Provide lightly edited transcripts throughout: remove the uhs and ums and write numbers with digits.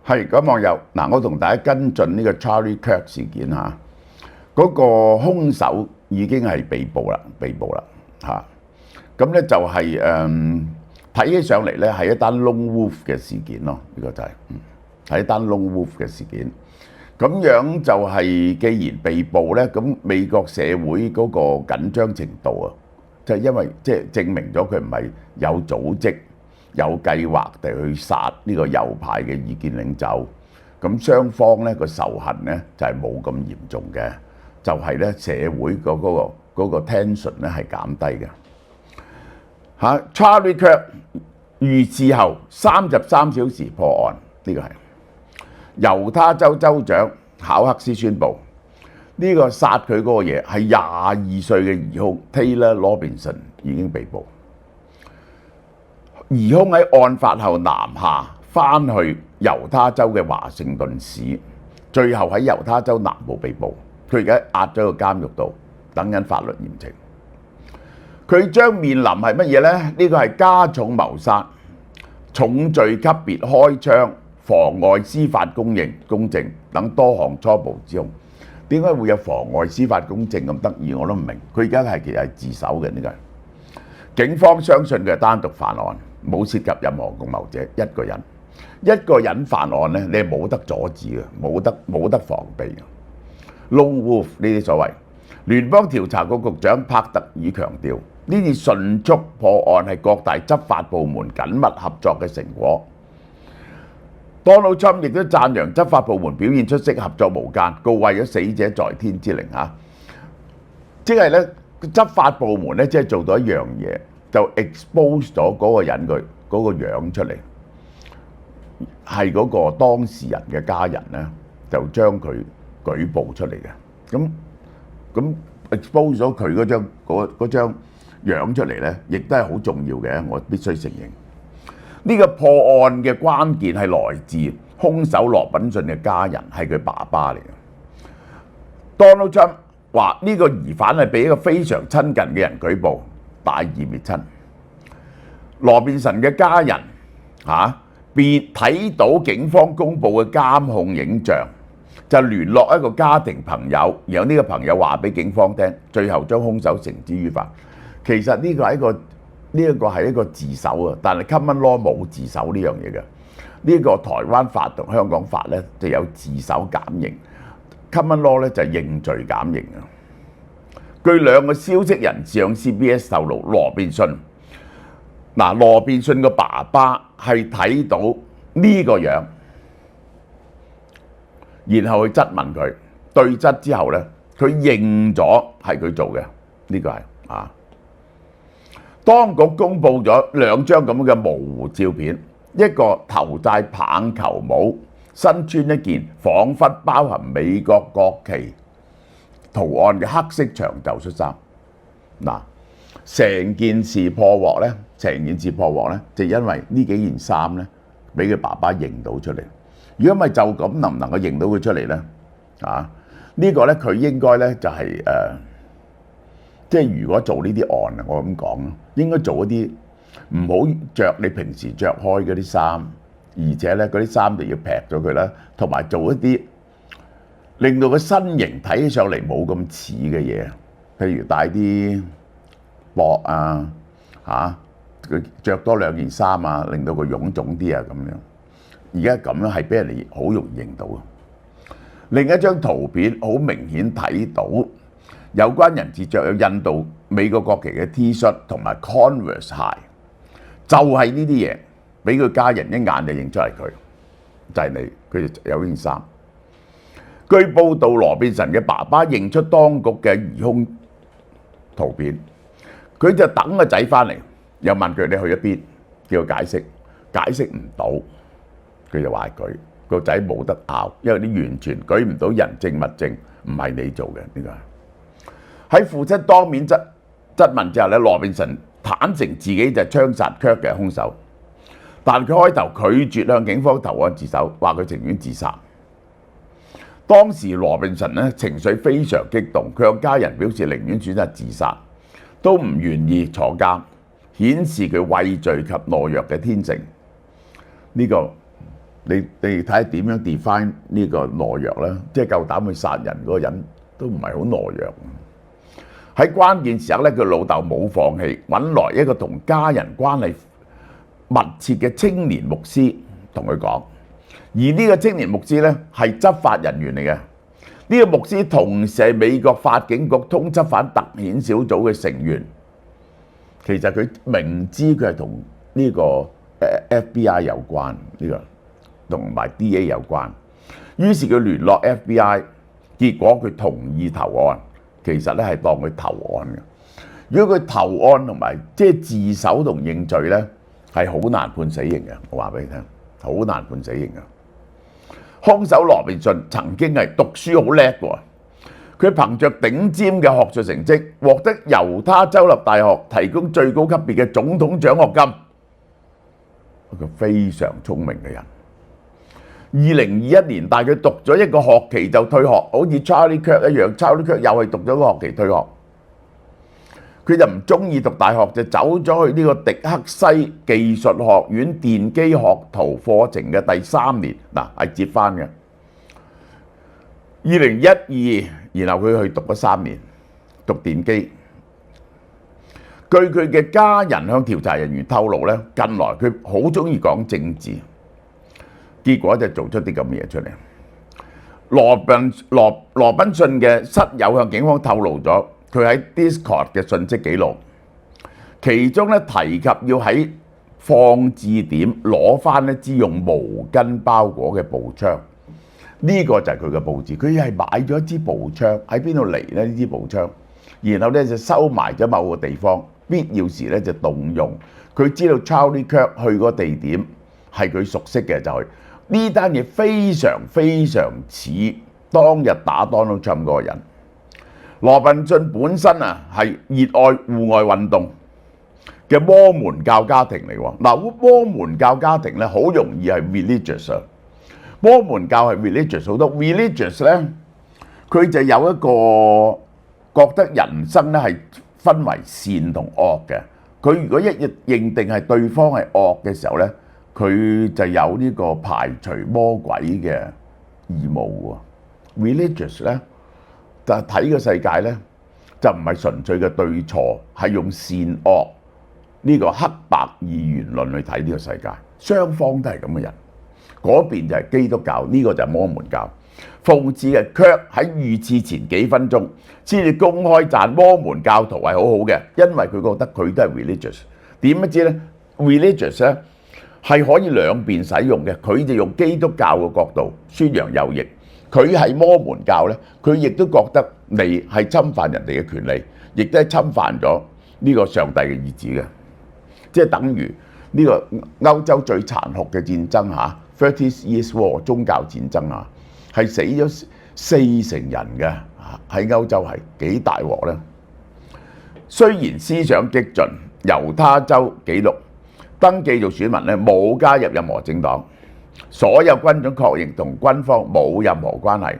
係咁網友嗱，我同大家跟進呢個 Charlie Kirk 事件嚇，嗰個兇手已經係被捕啦嚇。咁咧就係睇起上嚟咧係一單 lone wolf 嘅事件咯，呢個就係一單 lone wolf 嘅事件。咁樣就係既然被捕咧，咁美國社會嗰個緊張程度啊，就係因為即係證明咗佢唔係有組織、有計劃地去殺呢個右派嘅意見領袖。咁雙方咧個仇恨咧就係冇咁嚴重嘅，就係咧社會嗰個 tension 咧係減低嘅。Charlie Kirk 遇事後33小時破案，呢個係猶他州州長考克斯宣布，呢個殺佢嗰個嘢係22歲嘅疑兇 Taylor Robinson 已經被捕。疑兇喺案發後南下，翻去猶他州嘅華盛頓市，最後喺猶他州南部被捕。佢而家押咗個監獄度，等緊法律嚴懲。佢將面臨係乜嘢呢？呢個係加重謀殺、重罪級別開槍、妨礙司法公正等多項初步指控。點解會有妨礙司法公正咁得意？我都唔明。佢而家其實係自首嘅呢個。警方相信佢係單獨犯案，冇涉及任何共謀者一個人。一個人犯案呢，你係冇得阻止嘅，冇得防備嘅。Lone wolf 呢啲所謂。聯邦調查局局長帕特爾強調，呢次迅速破案係各大執法部門緊密合作嘅成果。Donald Trump 亦都讚揚執法部門表現出色、合作無間，告慰咗死者在天之靈嚇。即係咧，執法部門咧，即係做到一樣嘢，就 expose 咗嗰個人佢嗰個樣出嚟，係嗰個當事人嘅家人咧，就將佢舉報出嚟嘅。咁 expose 咗佢嗰張樣出嚟咧，亦都係好重要嘅。我必須承認，呢個破案嘅關鍵係來自兇手羅賓遜嘅家人，係佢爸爸嚟嘅。Donald Trump 話呢個疑犯係被一個非常親近嘅人舉報，大義滅親。羅賓遜嘅家人別睇到警方公佈嘅監控影像，就聯絡一個家庭朋友，然後呢個朋友話俾警方聽，最後將兇手繩之於法。其實呢個係一個自首啊，但係 common law 冇自首呢樣嘢嘅。呢個台灣法同香港法咧就有自首減刑 ，common law 咧就係認罪減刑啊。據兩個消息人士向 CBS 透露，羅賓遜個爸爸係睇到呢個樣。然後去質問佢，對質之後咧，佢認咗係佢做嘅，呢個係當局公佈咗2張咁嘅模糊照片，一個頭戴棒球帽，身穿一件彷彿包含美國國旗圖案嘅黑色長袖恤衫。成件事破獲咧，就因為呢幾件衫咧，俾佢爸爸認到出嚟。如果唔係就咁，能唔能夠認到佢出嚟呢？呢個呢，佢應該呢就係即係如果做呢啲案啊，我咁講，應該做一啲唔好着你平時着開嗰啲衫，而且呢嗰啲衫就要劈咗佢啦，同埋做一啲令到個身形睇起上嚟冇咁似嘅嘢，譬如戴啲膊佢着多2件衫啊，令到佢臃腫啲啊咁樣。而家咁樣係俾人哋好容易認到啊！另一張圖片好明顯睇到有關人士着有印度美國國旗嘅 T 恤同埋 Converse 鞋，就係呢啲嘢俾佢家人一眼就認出嚟佢，就係你，佢就有件衫。據報道，羅賓遜嘅爸爸認出當局嘅疑兇圖片，佢就等個仔翻嚟，又問佢你去咗邊，叫佢解釋唔到。佢就話佢個仔冇得拗，因為你完全舉唔到人證物證，唔係你做嘅呢個。喺父親當面質問之後咧，羅賓遜坦承自己就係槍殺 Kirk 嘅兇手，但佢開頭拒絕向警方投案自首，話佢情願自殺。當時羅賓遜咧情緒非常激動，佢向家人表示寧願選擇自殺，都唔願意坐監，顯示佢畏罪及懦弱嘅天性。呢個你睇下點樣 define 呢個懦弱啦？即係夠膽去殺人嗰個人都唔係好懦弱。喺關鍵時刻咧，佢老豆冇放棄，揾來一個同家人關係密切嘅青年牧師同佢講。而呢個青年牧師咧係執法人員嚟嘅。呢個牧師同時係美國法警局通緝犯特遣小組嘅成員。其實佢明知佢係同呢個FBI 有關，呢個同埋 DA 有關。於是佢聯絡 FBI， 結果佢同意投案。其實咧係當佢投案嘅。如果佢投案同埋即係自首同認罪咧，係好難判死刑嘅。我話俾你聽，好難判死刑嘅。兇手羅賓遜曾經係讀書好叻喎，佢憑着頂尖嘅學術成績，獲得猶他州立大學提供最高級別嘅總統獎學金。一個非常聰明嘅人。2021年，但係佢讀咗一個學期就退學，好似 Charlie Kirk 一樣。Charlie Kirk 又係讀咗個學期退學，佢就唔中意讀大學，就走咗去呢個迪克西技術學院電機學徒課程嘅第3年，嗱係接翻嘅。2012，然後佢去讀咗3年，讀電機。據佢嘅家人向調查人員透露咧，近來佢好中意講政治。結果就做出啲咁嘅嘢出嚟。羅賓遜嘅室友向警方透露咗佢喺 Discord 嘅訊息記錄，其中咧提及要喺放置點攞翻一支用毛巾包裹嘅步槍。呢個就係佢嘅佈置。佢係買咗一支步槍，喺邊度嚟咧？呢支步槍，然後咧就收埋咗某個地方，必要時咧就動用。佢知道 Charlie Kirk 去嗰個地點係佢熟悉嘅，就係。呢單嘢非常非常似當日打 Donald Trump 嗰個人。羅賓遜本身啊係熱愛戶外運動嘅摩門教家庭嚟喎。嗱，摩門教家庭咧好容易係 religious 啊。摩門教係 religious 好多 religious 咧，佢就有一個覺得人生咧係分為善同惡嘅。佢如果一認定係對方係惡嘅時候咧，佢就有呢個排除魔鬼嘅義務喎。Religious 咧就睇個世界咧，就唔係純粹嘅對錯，係用善惡呢個黑白二元論去睇呢個世界。雙方都係咁嘅人，嗰邊就係基督教，呢個就係摩門教。諷刺嘅卻喺遇刺前幾分鐘先至公開讚摩門教徒係好好嘅，因為佢覺得佢都係 religious。點不知咧 religious 咧？係可以兩邊使用嘅，佢就用基督教嘅角度宣揚右翼，佢係摩門教咧，佢亦都覺得你係侵犯人哋嘅權利，亦都係侵犯咗呢個上帝嘅意志嘅，即係等於呢個歐洲最殘酷嘅戰爭嚇 Thirty Years War 宗教戰爭啊，係死咗40%人嘅，喺歐洲係幾大鑊咧。雖然思想激進，猶他州紀錄。登記做選民咧，冇加入任何政黨，所有軍種確認同軍方冇任何關係，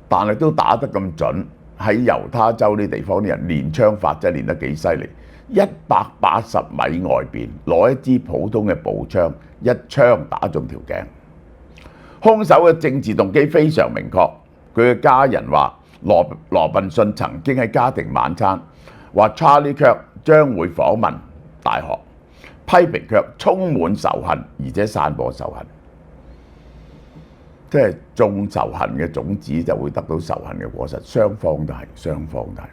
但係都打得咁準。喺猶他州呢地方啲人練槍法真係練得幾犀利，180米外邊攞一支普通嘅步槍，一槍打中條頸。兇手嘅政治動機非常明確，佢嘅家人話羅賓遜曾經喺家庭晚餐話 Charlie Kirk 將會訪問大學。批評卻充滿仇恨，而且散播仇恨，即係種仇恨嘅種子就會得到仇恨嘅果實。雙方都係，雙方都係。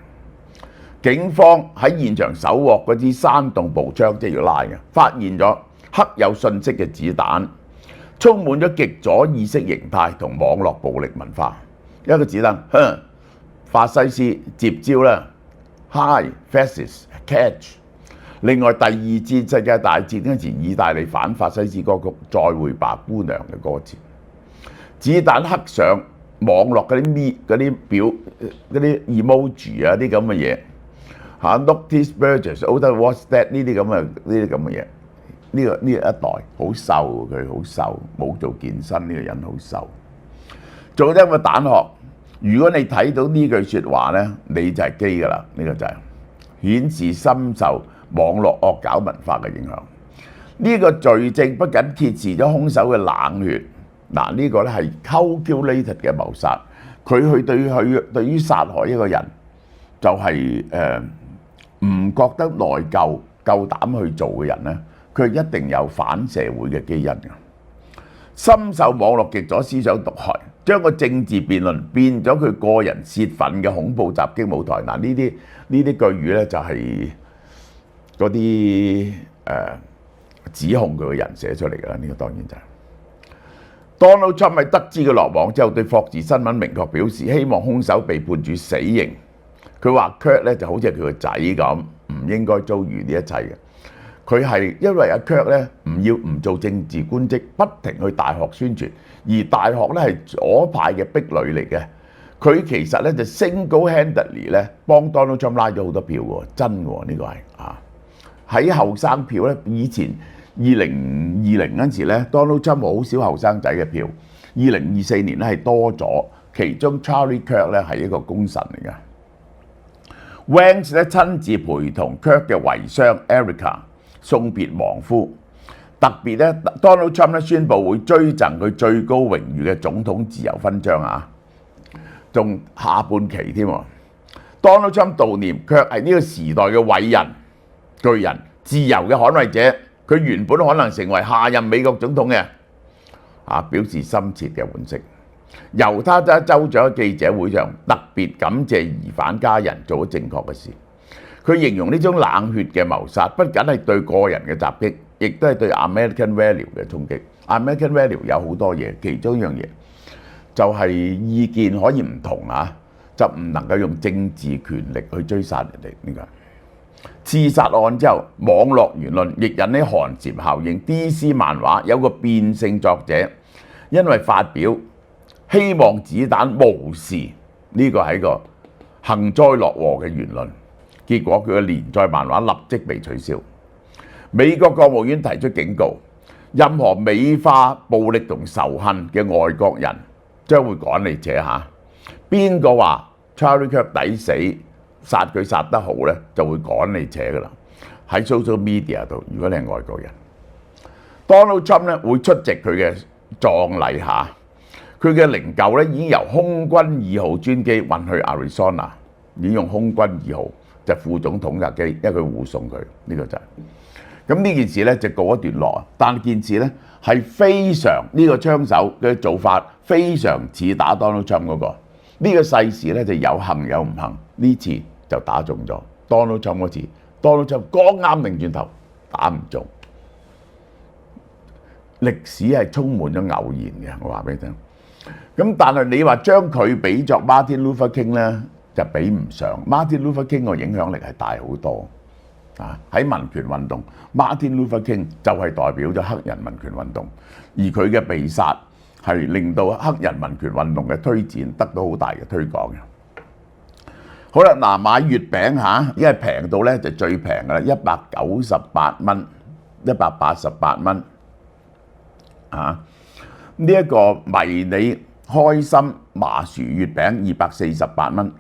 警方喺現場搜獲嗰支山洞步槍，即係要拉嘅，發現咗刻有信息嘅子彈，充滿咗極左意識形態同網絡暴力文化。一個子彈，法西斯接招啦 ，High Fascist Catch。另外，第二次世界大戰嗰時，意大利反法西斯歌曲《再會吧姑娘》嘅歌詞，子彈刻上網絡嗰啲表嗰啲 emoji 啊啲咁嘅嘢嚇 ，Notice Burgess、What's That 呢啲咁嘅嘢，呢一代好瘦，佢好瘦，冇做健身，呢個人好瘦。做咗一個彈殼，如果你睇到呢句説話咧，你就係基㗎啦，呢個就係顯示深受網絡惡搞文化嘅影響。呢個罪證不僅揭示咗兇手嘅冷血，嗱，呢個咧係 calculated 嘅謀殺。佢對於殺害一個人就係唔覺得內疚，夠膽去做嘅人咧，佢一定有反社會嘅基因嘅。深受網絡極左思想毒害，將個政治辯論變咗佢個人泄憤嘅恐怖襲擊舞台。嗱，呢啲句語咧就係嗰啲指控佢嘅人寫出嚟㗎啦。呢個當然就係。Donald Trump 喺得知佢落網之後，對霍士新聞明確表示希望兇手被判處死刑。佢話 Kurt 咧就好似係佢個仔咁，唔應該遭遇呢一切嘅。佢係因為阿 Kurt 咧唔做政治官職，不停去大學宣傳，而大學咧係左派嘅壁壘嚟嘅。佢其實咧就 single-handedly 咧幫 Donald Trump 拉咗好多票喎，真喎，呢個係啊。喺後生票咧，以前2020嗰陣時咧 ，Donald Trump 好少後生仔嘅票。2024年咧係多咗，其中 Charlie Kirk 咧係一個功臣嚟嘅。Vance 咧親自陪同 Kirk 嘅遺孀 Erica 送別亡夫，特別咧 Donald Trump 咧宣布會追贈佢最高榮譽嘅總統自由勳章啊，仲下半旗添喎。Donald Trump 悼念 Kirk 係呢個時代嘅偉人、巨人、自由嘅捍衛者，佢原本可能成為下任美國總統嘅，表示深切嘅惋惜。猶他州長喺記者會上特別感謝疑犯家人做咗正確嘅事。佢形容呢種冷血嘅謀殺，不僅係對個人嘅襲擊，亦都係對 American value 嘅衝擊。American value 有好多嘢，其中一樣嘢就係意見可以唔同就唔能夠用政治權力去追殺人哋呢個。刺殺案之後，網絡輿論亦引起寒蟬效應。DC 漫畫有個變性作者，因為發表希望子彈無事呢個係一個幸災樂禍嘅言論，結果佢嘅連載漫畫立即被取消。美國國務院提出警告，任何美化暴力同仇恨嘅外國人將會趕嚟扯下。邊個話 Charlie Kirk 抵死？殺佢殺得好咧，就會趕你扯噶啦。喺 social media 度，如果你係外國人 ，Donald Trump 咧會出席佢嘅葬禮下，佢嘅靈柩咧已經由空軍2號專機運去 Arizona， 已經用空軍2號就副總統架機，因為佢護送佢呢個就係。咁呢件事咧就告一段落啊，但件事咧係非常呢個槍手嘅做法非常似打 Donald Trump 嗰個。呢個世事咧就有幸有唔幸，呢次就打中咗 Donald Trump 嗰次 ，Donald Trump 剛啱擰轉頭打唔中。歷史係充滿咗偶然嘅，我話俾你聽。咁但係你話將佢比作 Martin Luther King 咧，就比唔上。Martin Luther King 個影響力係大好多喺民權運動 ，Martin Luther King 就係代表咗黑人民權運動，而佢嘅被殺係令到黑人民權運動嘅推展得到好大嘅推廣嘅。好啦，嗱，買月餅因為平到咧就最平㗎啦，198蚊，188蚊呢一個迷你開心麻薯月餅248蚊，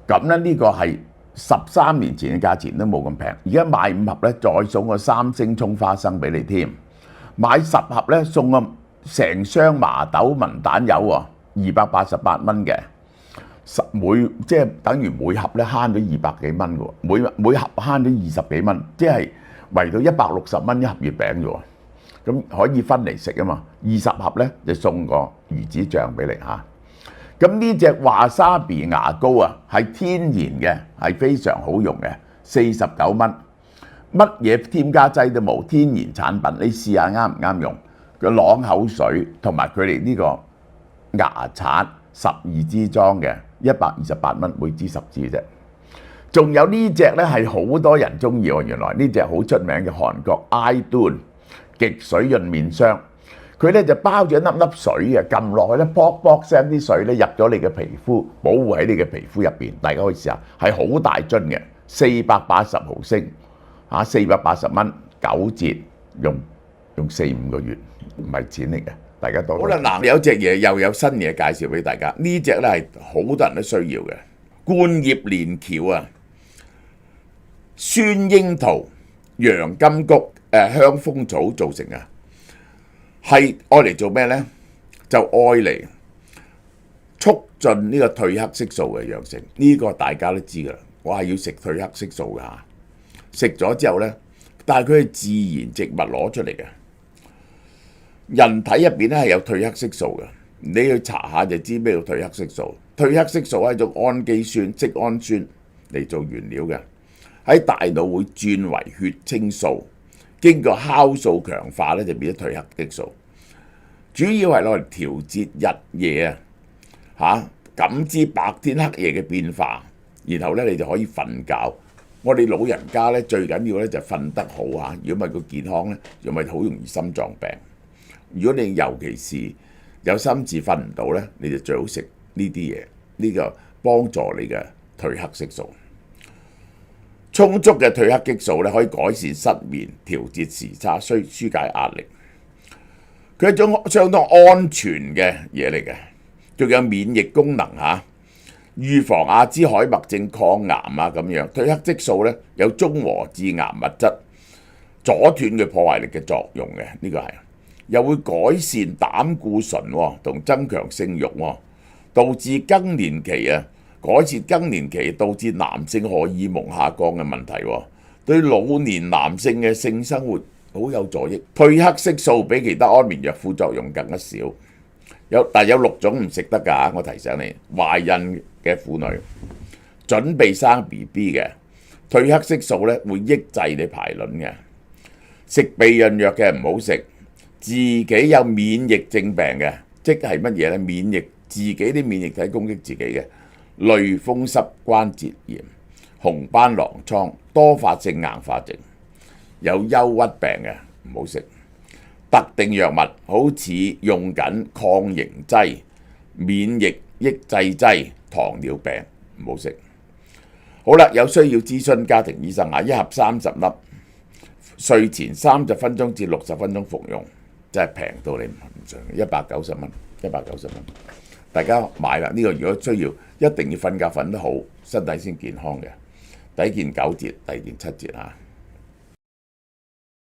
咁咧呢個係13年前嘅價錢都冇咁平。而家買5盒咧，再送個3星葱花生俾你添。買10盒咧，送個成箱麻豆文蛋油喎，288蚊嘅。即係等於每盒咧慳咗200幾蚊嘅喎，每盒慳咗20幾蚊，即係圍到160蚊一盒月餅啫喎。咁可以分嚟食啊嘛，20盒咧就送個魚子醬俾你嚇。咁呢隻華沙比牙膏係天然嘅，係非常好用嘅，49蚊，乜嘢添加劑都冇，天然產品，你試下啱唔啱用？個朗口水同埋佢哋呢個牙刷12支裝嘅，128蚊每支10支啫。仲有呢隻咧係好多人中意喎，原來呢隻好出名嘅韓國 iDune 極水潤面霜，佢咧就包住一粒粒水嘅，撳落去咧卜卜聲啲水咧入咗你嘅皮膚，保護喺你嘅皮膚入邊。大家可以試下，係好大樽嘅，480毫升，480蚊9折，用4-5個月，唔係錢嚟嘅。大家多好啦，嗱，有隻嘢又有新嘢介紹俾大家，呢隻咧係好多人都需要嘅，冠葉連翹酸櫻桃、洋金菊、香蜂草做成係愛嚟做咩咧？就就愛嚟促進呢個褪黑色素嘅養成。呢個大家都知㗎啦，我係要食褪黑色素㗎嚇。食咗之後呢，但係佢係自然植物攞出嚟嘅，人體入邊咧係有褪黑色素嘅。你去查下就知咩叫褪黑色素。褪黑色素係一種氨基酸、色氨酸嚟做原料嘅，喺大腦會轉為血清素，經過酵素強化咧就變咗褪黑色素。主要係攞嚟調節日夜感知白天黑夜嘅變化，然後咧你就可以瞓覺。我哋老人家咧最緊要咧就瞓得好嚇，如果唔係個健康咧，又咪好容易心臟病。如果你尤其是有心事瞓唔到咧，你就最好食呢啲嘢，呢個幫助你嘅褪黑色素。充足嘅褪黑激素咧可以改善失眠、調節時差、舒解壓力。佢係一種相當安全嘅嘢嚟嘅，仲有免疫功能嚇。預防阿茲海默症、抗癌啊咁樣。褪黑激素咧有中和致癌物質，阻斷佢破壞力嘅作用嘅，呢個係又會改善膽固醇同增強性慾，導致更年期改善更年期導致男性荷爾蒙下降嘅問題，對老年男性嘅性生活好有助益。褪黑色素比其他安眠藥副作用更加少，但有6種唔食得㗎。我提醒你，懷孕嘅婦女、準備生 BB 嘅，褪黑色素咧會抑制你排卵嘅。食避孕藥嘅唔好食。自己有免疫症病嘅，即係乜嘢咧？自己啲免疫體攻擊自己嘅，類風濕關節炎、紅斑狼瘡、多發性硬化症，有憂鬱病嘅唔好食。特定藥物好似用緊抗凝劑、免疫抑制劑、糖尿病唔好食。好啦，有需要諮詢家庭醫生啊，一盒30粒，睡前30分鐘至60分鐘服用，真係平到你唔信，190蚊，190蚊，大家買啦！呢個如果需要，一定要瞓覺瞓得好，身體先健康嘅。第一件9折，第二件7折嚇。